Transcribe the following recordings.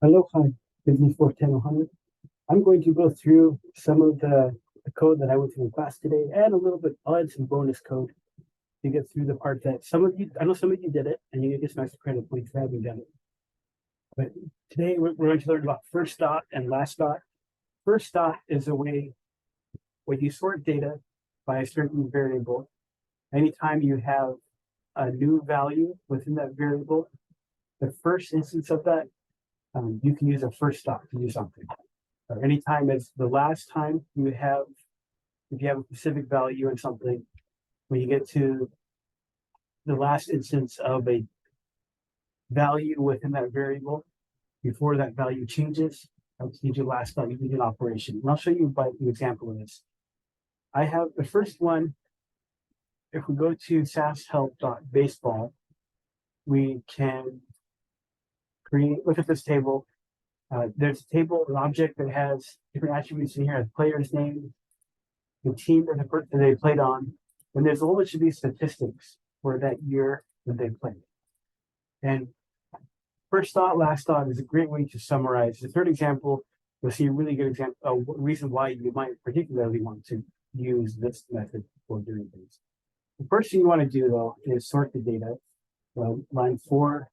Hello, hi, Business 410 I'm going to go through some of the code that I went through in class today and a little bit, I'll add some bonus code to get through the part that some of you, I know some of you did it and you get some extra credit points for having done it. But today we're going to learn about first dot and last dot. First dot is a way when you sort data by a certain variable. Anytime you have a new value within that variable, the first instance of that, you can use a first dot to do something. Or anytime it's the last time you have, if you have a specific value in something, when you get to the last instance of a value within that variable, before that value changes, I'll need your last dot, you need an operation. And I'll show you by an example of this. I have the first one. If we go to sashelp.baseball, we can look at this table. There's a table, an object that has different attributes in here, a player's name, the team that they played on, and there's a whole bunch of these statistics for that year that they played. And first dot, last dot is a great way to summarize. The third example, you'll see a really good example, a reason why you might particularly want to use this method for doing things. The first thing you want to do, though, is sort the data. Line 4,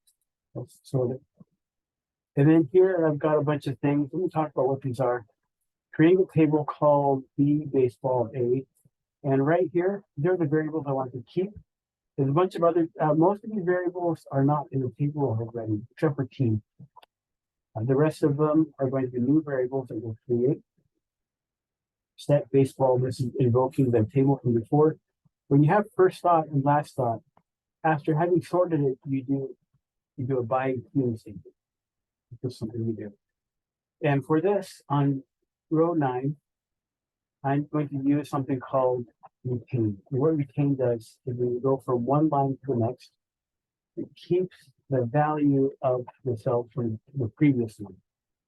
let's sort it. And then here I've got a bunch of things. Let me talk about what these are. Creating a table called B baseball A. And right here, they're the variables I want to keep. There's a bunch of other, most of these variables are not in the table already, except for team. The rest of them are going to be new variables that we'll create. Set baseball, this is invoking the table from before. When you have first dot and last dot, after having sorted it, you do a by team statement. This is something we do. And for this, on row 9, I'm going to use something called retain. And what retain does is when you go from one line to the next, it keeps the value of the cell from the previous one.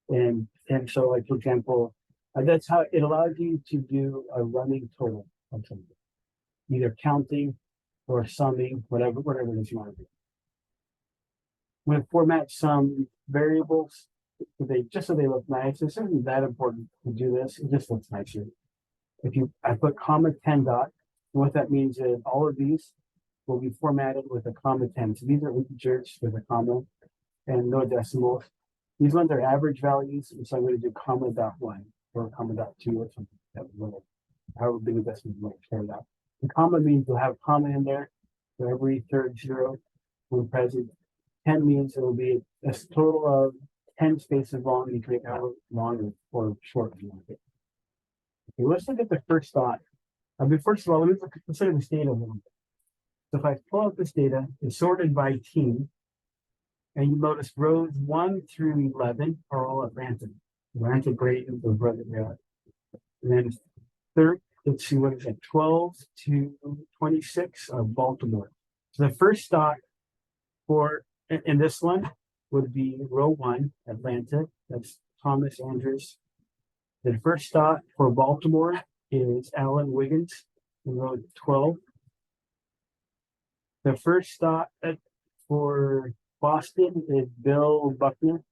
And so, like, for example, that's how it allows you to do a running total of something, either counting or summing, whatever it is you want to do. I'm going to format some variables just so they look nice. It's not that important to do this. It just looks nicer. I put comma 10 dot, and what that means is all of these will be formatted with a comma 10. So these are integers with a comma and no decimals. These ones are average values, and so I'm going to do comma dot 1 or comma dot 2 or something like that. However big a decimal you might carry it out. The comma means you'll have a comma in there for every third zero when present. 10 means it will be a total of 10 spaces long. You can make however long or short you want it. Okay, let's look at the first dot. First of all, let's look at this data a little bit. So if I pull out this data, it's sorted by team, and you notice rows 1 through 11 are all Atlanta. Atlanta great and the brother there. And then third, let's see what is that, 12 to 26 are Baltimore. So the first dot for in this one would be row 1, Atlanta. That's Thomas Andrews. The first dot for Baltimore is Alan Wiggins in row 12. The first dot for Boston is Bill Buckner,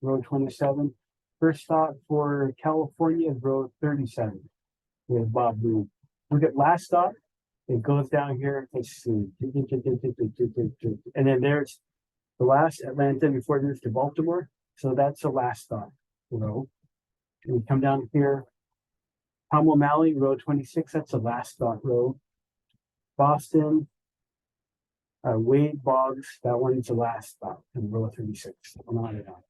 row 27. First dot for California is row 37 with Bob Boone. Look at last dot. It goes down here. Let's see. And then there's the last Atlanta before it moves to Baltimore. So that's the last dot row. And we come down here. Tom O'Malley, row 26. That's the last dot row. Boston. Wade Boggs, that one's the last dot in row 36. On and on.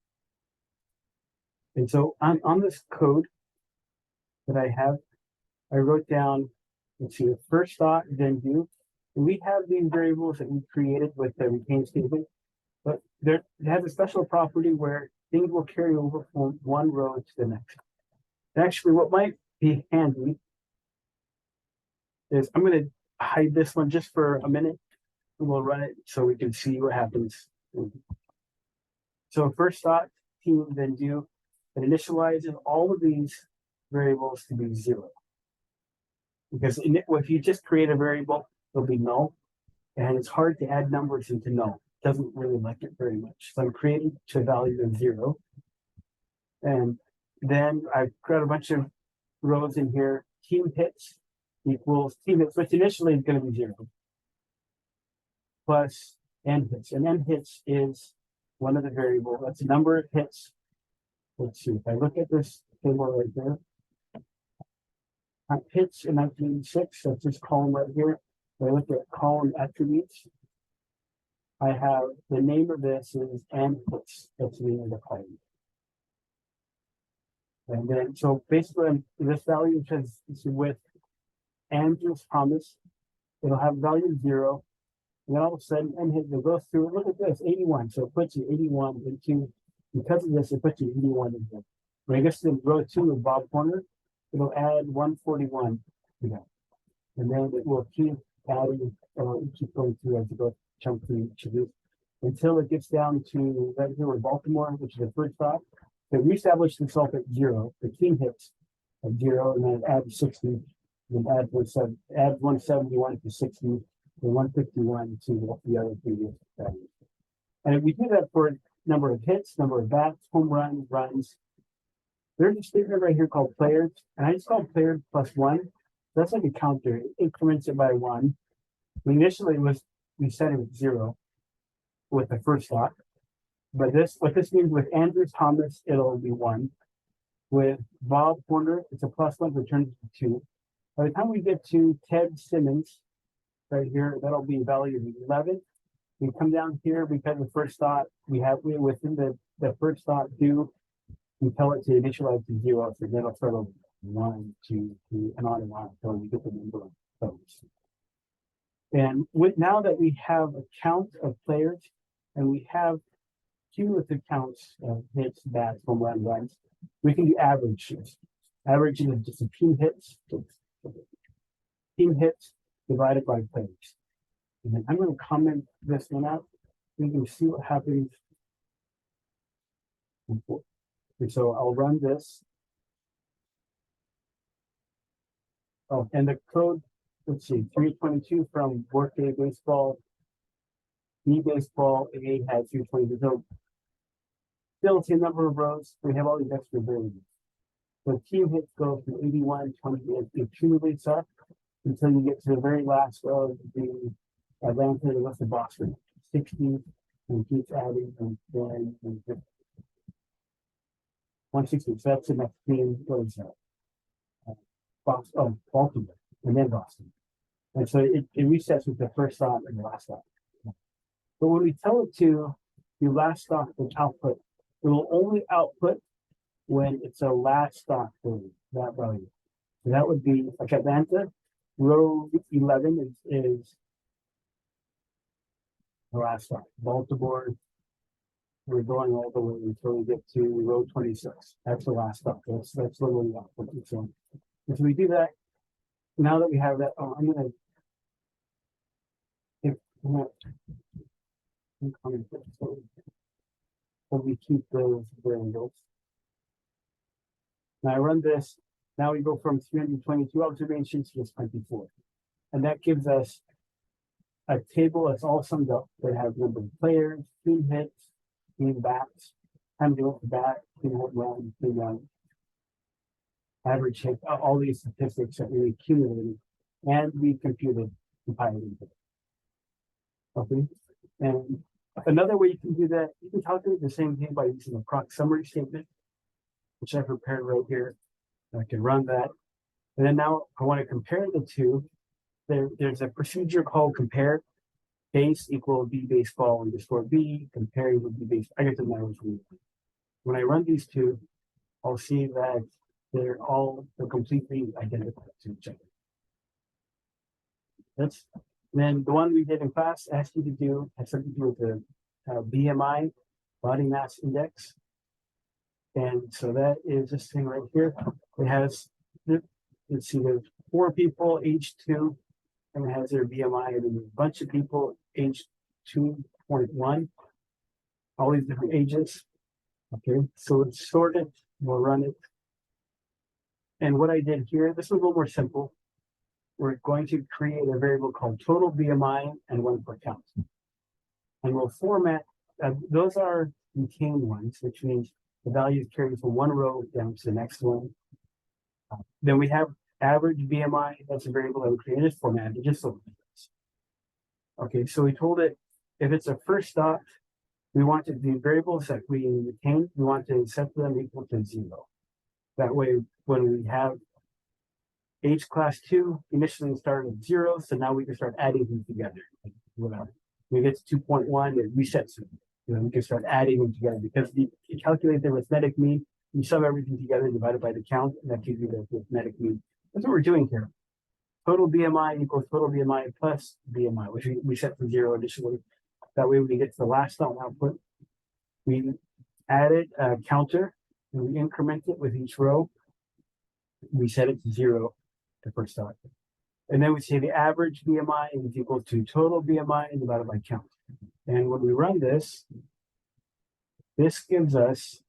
And so on this code that I have, I wrote down, let's see, the first dot, then do. And we have these variables that we created with the retain statement, but it has a special property where things will carry over from one row to the next. Actually, what might be handy is I'm going to hide this one just for a minute, and we'll run it so we can see what happens. So first dot, team, then do. It initializes all of these variables to be 0. Because if you just create a variable, it'll be null. And it's hard to add numbers into null. It doesn't really like it very much. So I'm creating to a value of 0. And then I've got a bunch of rows in here. Team hits equals team hits, which initially is going to be 0, plus end hits. And end hits is one of the variables. That's the number of hits. Let's see, if I look at this table right there, hits in 1986, that's this column right here. If I look at column attributes, I have the name of this is end hits. That's the name of the column. And then, so basically, this value says with Andrew's promise, it'll have value 0. And then all of a sudden, and it goes through, look at this, 81. So it puts you 81 into, because of this, it puts you 81 in here. When I guess in row 2 of Bob Corner, it'll add 141 to that. And then it will keep adding, keep going through as it goes, chunk through each of these, until it gets down to right here with Baltimore, which is the first stop. They reestablished itself at 0, the team hits at 0, and then add 60, then add 171 to 60, and 151 to the other previous values. And we do that for number of hits, number of bats, home runs, runs. There's a statement right here called players, and I just call players plus 1. That's like a counter. It increments it by 1. Initially we set it at 0 with the first thought. But what this means with Andrew Thomas, it'll be 1. With Bob Corner, it's a plus 1, so it turns to 2. By the time we get to Ted Simmons, right here, that'll be a value of 11. We come down here because the first thought we within the first thought do, we tell it to initialize to 0, so then it'll start over 1, 2, 3, and on until we get the number of those. And now that we have a count of players and we have cumulative counts of hits, bats, home run, runs, we can do averages. Average is just a team hits divided by players. And then I'm going to comment this one out. We can see what happens. And so I'll run this. Oh, and the code, let's see, 322 from Workday Baseball. E-Baseball A has 322. So still the same number of rows. We have all these extra variables. So team hits go from 81, 28, it accumulates up until you get to the very last row of the Atlanta and the Boston, 60, and keeps adding and then 160. So that's the next team goes Baltimore, and then Boston. And so it resets with the first stop and the last stop. But when we tell it to do last stop with output, it will only output when it's a last stop value, that value. So that would be like Atlanta, row 11 is the last stop. Baltimore, we're going all the way until we get to row 26. That's the last stop. That's literally output. So if we do that, now that we have that, we keep those variables. Now I run this. Now we go from 322 observations to 24. And that gives us a table that's all summed up that has number of players, team hits, team bats, time to go for bat, team home run, team run, average hit, all these statistics that we accumulated and we computed compiled into it. Okay. And another way you can do that, you can calculate the same thing by using a proc summary statement, which I prepared right here. I can run that. And then now I want to compare the two. There's a procedure called compare. Base equal B baseball underscore B, compare with B baseball. I get to know which one. When I run these two, I'll see that they're completely identical to each other. Then the one we did in class asked you to do has something to do with the BMI, body mass index. And so that is this thing right here. It has, let's see, there's 4 people, age 2, and it has their BMI, and then a bunch of people, age 2.1, all these different ages. Okay, so it's sorted. We'll run it. And what I did here, this is a little more simple. We're going to create a variable called total BMI and 1 per count. And we'll format, those are contained ones, which means The value is carried from one row down to the next one. Then we have average BMI. That's a variable that we created formatted just so. Okay, so we told it if it's a first dot, we want the variables that we retain, we want to set them equal to 0. That way, when we have H class 2, initially started at 0, so now we can start adding them together. Like whatever. When we get to 2.1, it resets them. We can start adding them together because you calculate the arithmetic mean, you sum everything together divided by the count, and that gives you the arithmetic mean. That's what we're doing here. Total BMI equals total BMI plus BMI, which we set for 0 initially. That way, when we get to the last dot output, we added a counter and we increment it with each row. We set it to 0, the first dot. And then we say the average BMI is equal to total BMI divided by count. And when we run this, this gives us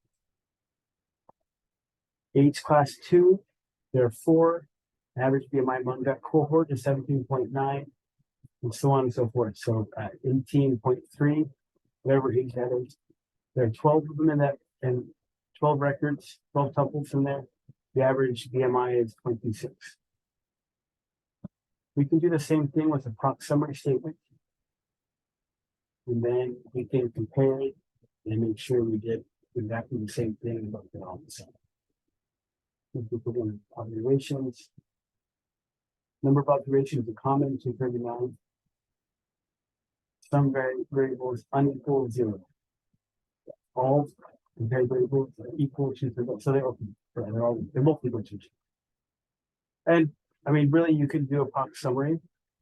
H class 2, there are 4, average BMI among that cohort is 17.9, and so on and so forth. So 18.3, whatever age that is. There are 12 of them in that, and 12 records, 12 tuples in there. The average BMI is 26. We can do the same thing with a proc summary statement. And then we can compare it and make sure we did exactly the same thing and look at all the same. We put in observations. Number of observations are common, 239. Some variables unequal 0. All compared variables are equal to 0. So they're both equal to 0. And I mean, really, you could do a POC summary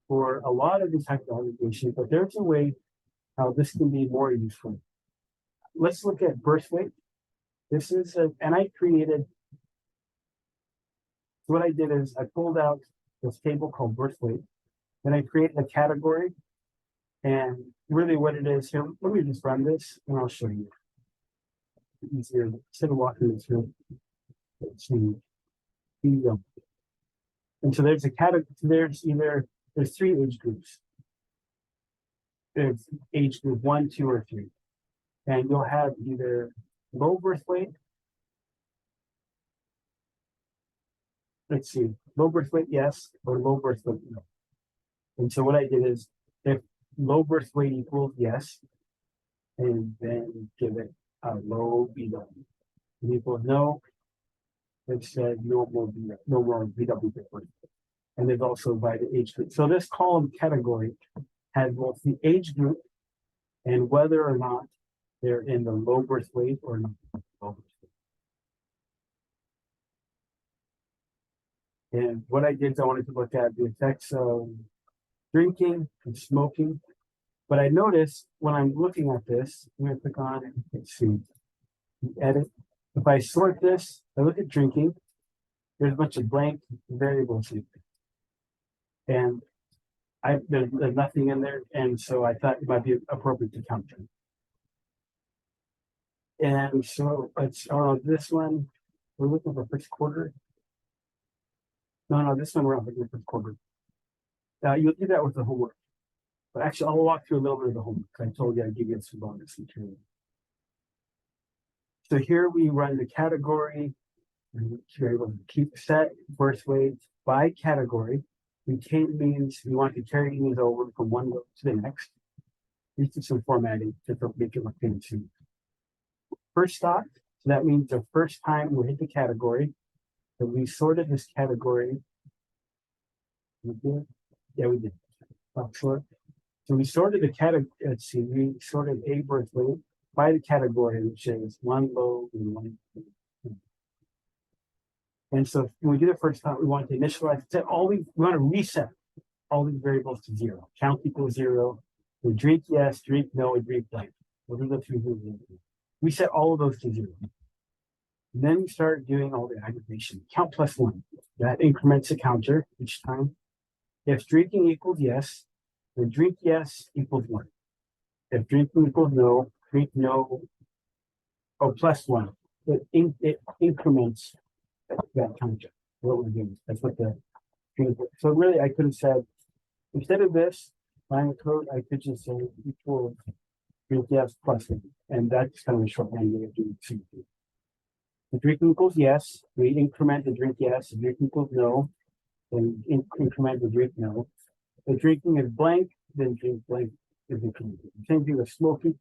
for a lot of these types of observations, but there's a way how this can be more useful. Let's look at birth weight. This is and I created. So what I did is I pulled out this table called birth weight, and I created a category. And really, what it is here, let me just run this, and I'll show you. Easier instead of walking this through. Let's see. And so there's a category. There's 3 age groups. There's age group 1, 2, or 3, and you'll have either low birth weight. Let's see, low birth weight, yes, or low birth weight, no. And so what I did is, if low birth weight equals yes, and then give it a low BW. If equals no, it said no more BW birth weight. And they've also by the age group. So this column category has both the age group and whether or not they're in the low birth weight or not. And what I did is I wanted to look at the effects of drinking and smoking. But I noticed when I'm looking at this, I'm going to click on it. Let's see, edit. If I sort this, I look at drinking, there's a bunch of blank variables here. And there's nothing in there. And so I thought it might be appropriate to count them. And so let's, this one, we're looking for first quarter. No, this one we're not looking for first quarter. You'll do that with the homework. But actually, I'll walk through a little bit of the homework. I told you I'd give you some bonus material. So here we run the category. We're able to keep set birth weight by category. Retain means we want to carry these over from one row to the next. This is some formatting to make it look fancy. First stop, so that means the first time we hit the category. So we sorted this category. We did? Yeah, we did. Sort. So we sorted the category. Let's see, we sorted a birth weight by the category, which is one low and one. And so when we do the first time, we want to initialize set we want to reset all these variables to 0. Count equals 0. We drink yes, drink no, and drink blank. What are the 3 things? We set all of those to 0. And then we start doing all the aggregation. Count plus 1. That increments a counter each time. If drinking equals yes, then drink yes equals 1. If drinking equals no, drink no, plus 1. It increments that counter. What we're doing. That's what the. So really, I could have said, instead of this line of code, I could just say equal drink yes plus 1. And that's kind of a shorthand way of doing the same thing. The drinking equals yes. We increment the drink yes. The drinking equals no. Then increment the drink no. The drinking is blank, then drink blank is incremented. Same thing with smoking.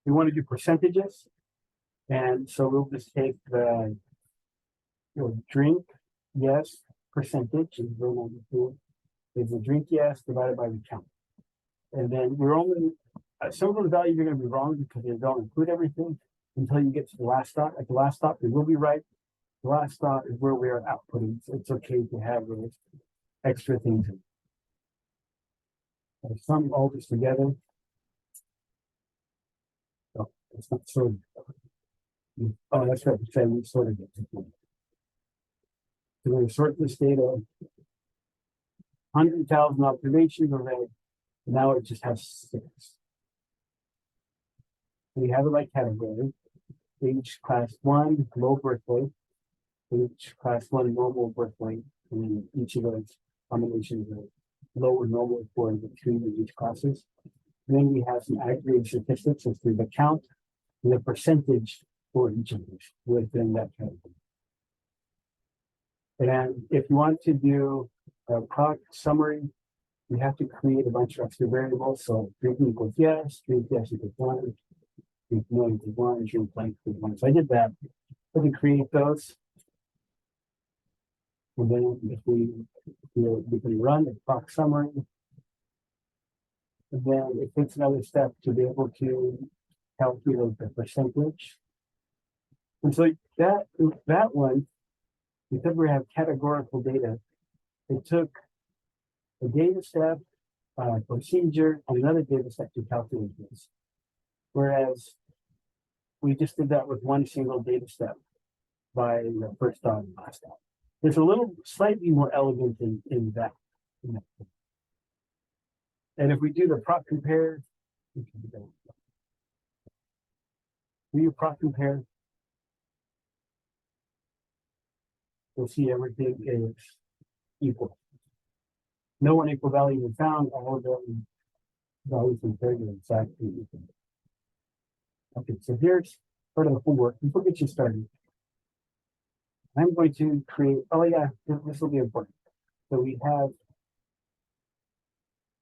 We want to do percentages. And so we'll just take the drink yes percentage is the drink yes divided by the count. And then we're only some of those values are going to be wrong because they don't include everything until you get to the last stop. At the last stop, they will be right. The last stop is where we are outputting. So it's okay to have those extra things in. So sum all this together. Oh, it's not sorted. Oh, that's right. We sorted it. So we're going to sort this data. 100,000 observations already. Now it just has 6. We have it by category. Age class 1, low birth weight. Age class 1, normal birth weight. And then each of those combinations of low or normal for the 3 of each classes. And then we have some aggregate statistics as to the count and the percentage for each of these within that category. And if you want to do a product summary, you have to create a bunch of extra variables. So drinking equals yes, drink yes equals 1, drink no equals 1, drink blank equals 1. So I did that. We can create those. And then if we can run the product summary. And then it takes another step to be able to calculate the percentage. And so that one, because we have categorical data, it took a data step, procedure, and another data step to calculate this. Whereas we just did that with one single data step by the first dot and last dot. There's a little slightly more elegant in that. And if we do the prop compare, we do prop compare, we'll see everything is equal. No unequal value is found, all of them values compared to exactly equal. Okay, so here's part of the homework. Before we get you started, I'm going to create, oh yeah, this will be important. So we have,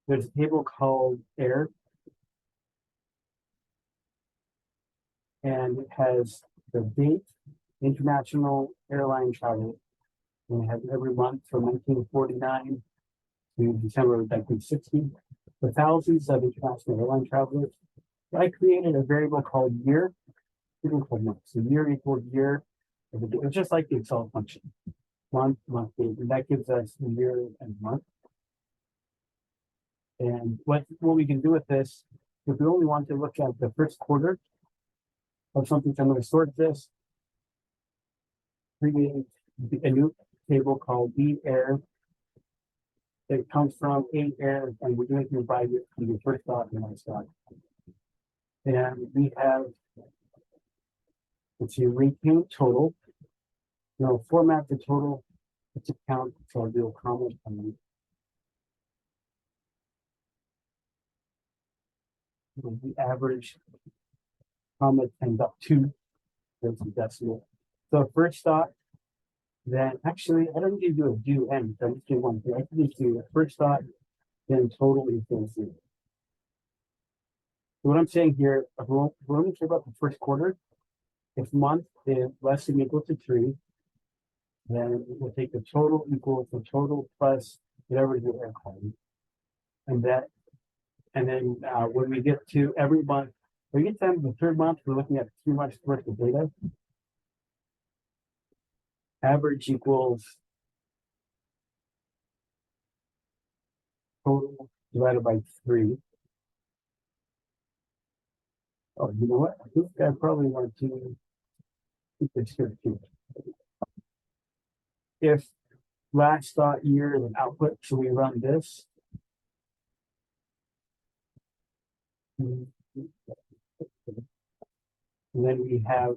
there's a table called air, and it has the date, international airline travel, and it has every month from 1949 to December of 1960, for thousands of international airline travelers. I created a variable called year, called month. So year equals year. It's just like the Excel function. Month, date, and that gives us year and month. And what we can do with this, if we only want to look at the first quarter of something, so I'm going to sort this, create a new table called B air. It comes from A air, and we're doing it by the first dot and last dot. And we have, let's see, recount total. Format the total. It's a count, so I'll do a comment on the average, comma 10.2. There's a decimal. So first dot, then actually, I don't need to do a do end. I just do one thing. I can just do the first dot, then total equals 0. So what I'm saying here, we're only care about the first quarter. If month is less than or equal to 3, then we'll take the total equals the total plus whatever the air column. And then when we get to every month, when we get to the third month, we're looking at 3 months worth of data. Average equals total divided by 3. Oh, you know what? I think I probably want to keep this here too. If last dot year is an output, so we run this. And then we have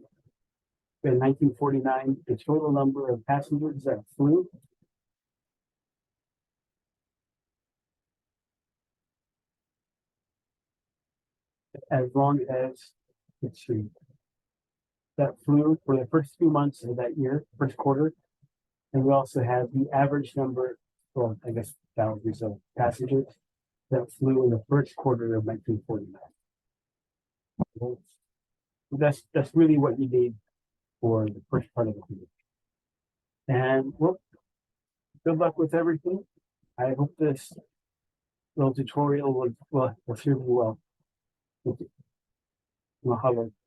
in 1949 the total number of passengers that flew. As long as it's 3. that flew for the first 2 months of that year, first quarter. And we also have the average number, well, I guess thousands of passengers that flew in the first quarter of 1949. So that's really what you need for the first part of the video. And well, good luck with everything. I hope this little tutorial will serve you well. Thank you. Mahalo.